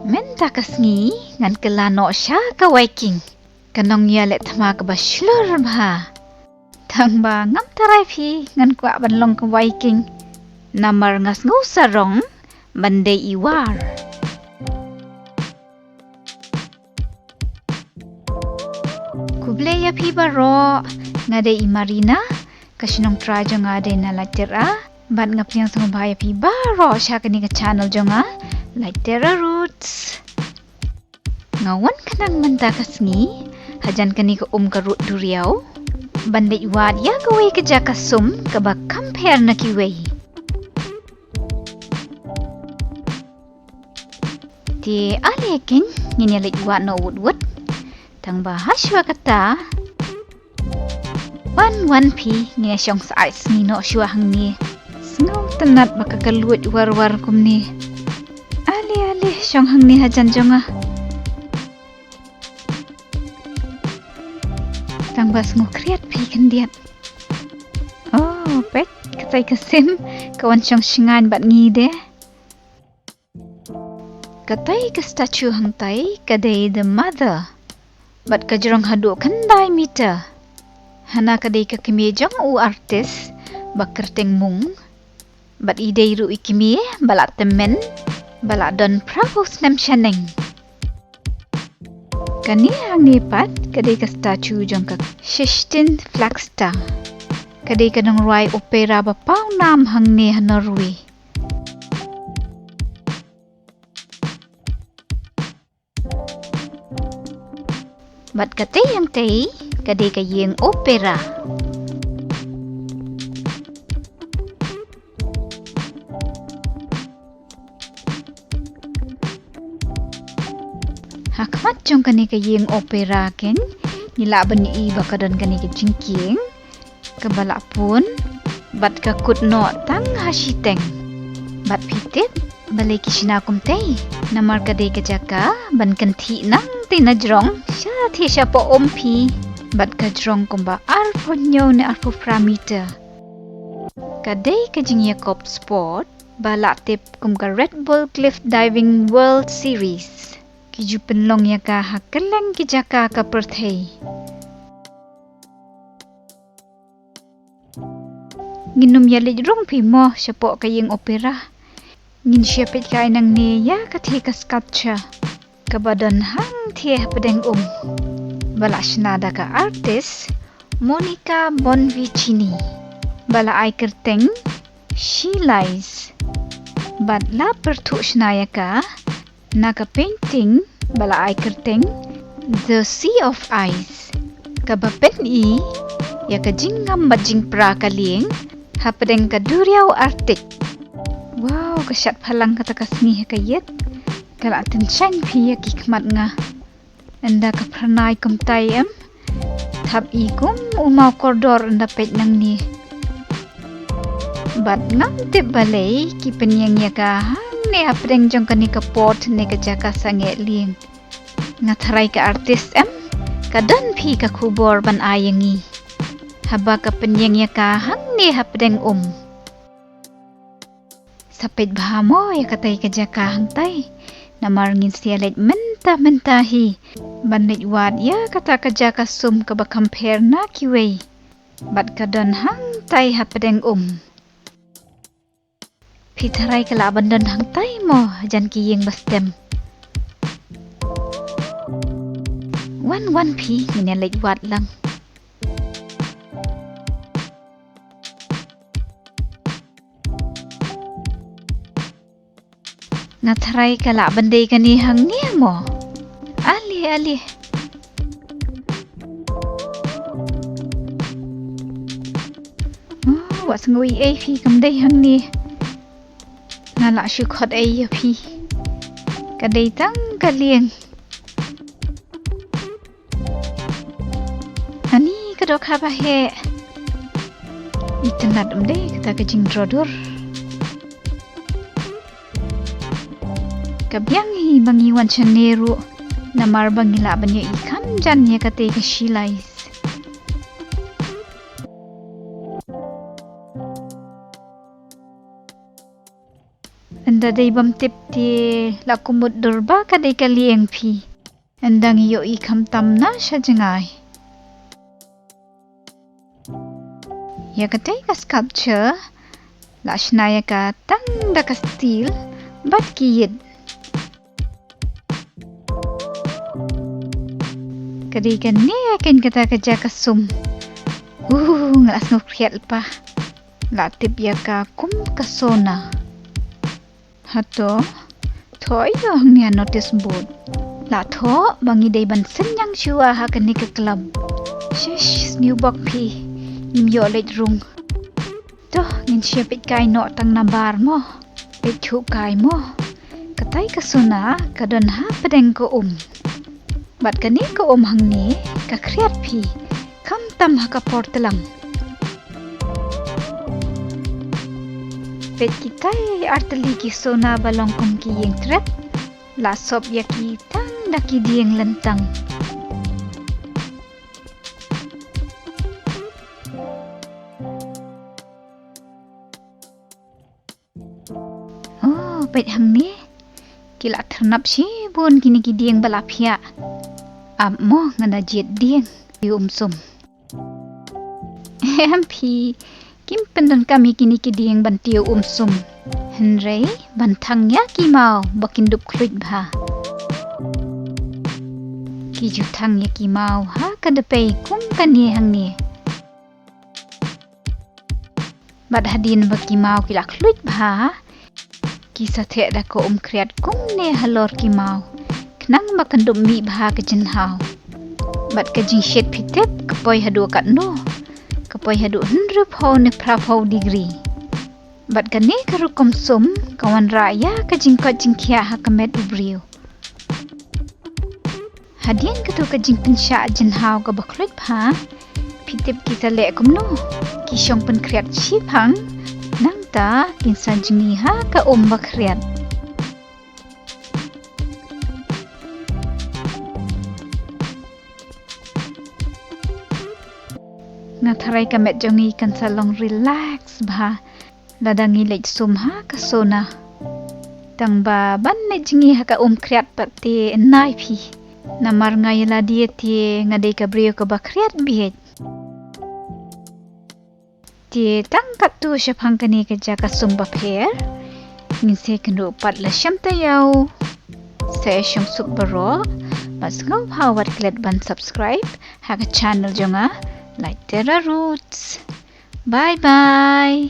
Mynta kasngi ngan kelano sya ka waiking. Kanong ya let thama ka baslur bha. Thang ba ngam tarai phi ngan kwa ban long ka waiking. Namar ngas ngau sarong bandai iwar. Khublei ya phi baroh ngade imarina kasinong try jo ngade na latira bat ngapiang sang bahaya phi baroh sya kani ka channel jo nga latira roots. Ngawan kanang mynta kasngi hajan kani ka ka root duriau bandai iwad ya gawai ka Jaka sum ka ba pher na kiwei. Ti alekin ngini leit iwad no wood tang bahaswa kata wan pi ngi syong sai sni no syuahang ni snau tenat baka kaluat war kum ni ale syong hang ni hajan jonga tang bas ngo kriat pi kendiat oh pet katai kasim kawan syong shingan bat ngi de katai ka statue hang tai kadai the mother bat ka jrong hadu kandai meter hana kadai ka kimejang u artist bakerteng mung bat idei ru ikimi balak temen balak don pravos nam shaneng kani hang nepat kadai ka statue jong ka 16 flagstaff kadai ka nong rai opera ba pau nam hang ne Norway. Bat katay yang tay kadai kayeng opera. Hakmat jong kani kayeng opera ken nilaban ni iba kadon kani ka jingking kabala pun bat ka kutno tang hasiteng bat pitit balai kisinakum tay namar kadai ka Jaka ban kanthi nang tinajrong thi siya po ompi bat kajrong kumba arpo nyo na arpo pramita kadai kajing Yakop sport ba lahtip kumka Red Bull Cliff Diving World Series kiju penlong yaka hakeleng ki Jaka ka perthei nginum yalit rong pi mo siya po kayeng opera ngin siya pit kay nang niya kathi ka sculpture kabadon hang thieh pedeng bala shnada ka artist Monica Bonvicini bala ay kerteng she lies bat la pertu shnaya ka naka painting bala ay kerteng the sea of ice kabapen i ya ka jingam bajing pra kaling hapedeng ka duriau artik wow kasyat phalang kata kasni kayet kala atin shan pi ya kikmat nga anda ka pranay kum taiew thap ikum umaw koridor anda pet nang ni bat ngam tip balai ki penyang ya ka ne apreng jong kani ka pot ne ka Jaka sange ling ngatharai ka artist kadon pi ka khubor ban ayangi haba ka penyang ya ka hang ne hapdeng sapit bahamo ya katai ka Jaka hang tai namar ngin siya leit mynta hi ban leit wad ya kata ka Jaka sum ka ba pher na kiwei bat kadon hang tai hapdeng pitharai ka laban don hang tai mo jan kiyeng bastem wan pi ngin leit wad lang ngatharai kala bandai kani hang ni mo ali oh wat ngui ai phi kam dai hang ni nala shu khot ai ya phi kadai tang kalieng ani kadok ha ba he itanat dai kata ka jing drodur kabyang hi bangi wan chaneru namar bangi laban ya ikan jan ya kate ka shilais Dadai bam tip ti la kumut durba kadai kalieng pi. Endang iyo ikam tam na siya jengay. Ya katay ka sculpture. La shnaya ka tang da ka steel. Bat kiyid. Kadai ka niya ken kata ka Jaka sum. Ngalas ngukriat pa. Lahtip ya ka kum ka Sauna. Hato, taiew niya notice board. Latho, bangi day bansen yang shua ha kani ka club. Shish, new bak pi. Nimyo leit rung. Toh, ngin siya pit kay no tang nabar mo. Pit chu kay mo. Katay ka Sauna, kadon ha padeng ko Bat kani ko hang ni, ka kriat pi. Kam tam ha ka portalang. Pet kitay artali ki Sauna balong kum ki yeng trep. La sop ya ki tang daki dieng lentang. Oh, pet hang ni. Kila ternap si bun kini ki dieng balapia. Mo ngana jet dieng di sum. Pi kim pendon kami kini ki dieng bantiu sum. Henry bantangnya ki mau bakindup kluit bha. Ki jutangnya ki mau ha kadepay kum kani hang ni. Bad hadin baki mau ki la kluit bha. Ki sathe da ko kriat kum ne halor ki mau. Kenang bakandup mi bha ke jenhau. Bad ka jing shet pitep kapoy hadu kat no. Kapoy hadu 100 ho ne prapau degree. Bat kani karukom sum kawan raya ka jingkot jingkia ha kamet ubriu. Hadian katu ka jing pensya jenhau ka bakluit pa. Pitip kita lek kum no. Kisyong pen kriat shaphang. Nang ta kinsan jingi ha ka bakriat. Nataray kamet jongi kan salong relax bah. Ladangi leit sum ha ka Sauna. Tang ba ban ne jingi ha ka kriat pati nai pi. Namar ngai la dia ti ngadai ka brio ka bakriat biet. Ti tang katu shaphang kani ka Jaka sum bapher. Ngin se kendo pat la shem taiew. Se shem sup baroh. Mas ngau hawat klet ban subscribe ha ka channel jonga. Like Terra Roots. Bye bye.